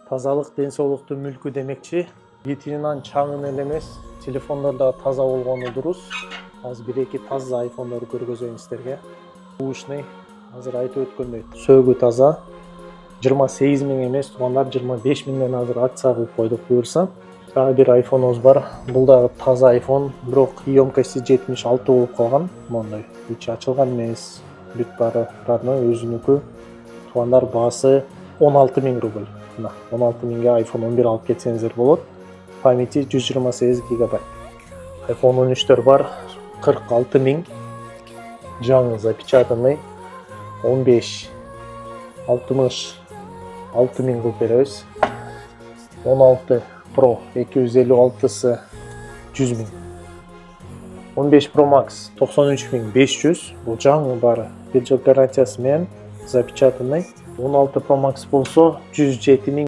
Тазалык ден соолуктун мүлкү демекчи. Витринанын чаңын эле эмес, телефондор да таза болгону дурус. Азыр 1-2 таза айфондорду көргөзөйүн силерге. Ушный азыр айтып өткөндөй сөөгү таза. 28 000 эмес, туугандар 25 000ден азыр акция кылып койдук буюрса. Дагы бир айфонубуз бар. Бул дагы таза айфон, бирок емкости 76 болуп калган. Мондой ичи ачылган эмес. Бүт баары родной өзүнүкү. Туугандар баасы 16 000 рубль. 16 000ге iPhone 11 алып кетсеңиздер болот. Памяти 128 гигабайт. iPhone 13 бар 46 000. Жаңы запечатанный 15 66 000 кылып беребиз. 16 Pro 256сы 100 000. 15 Pro Max 93 500. Бул жаңы баары. 1 жыл гарантиясы менен запечатанный. 16 Pro Max болсо 107 000.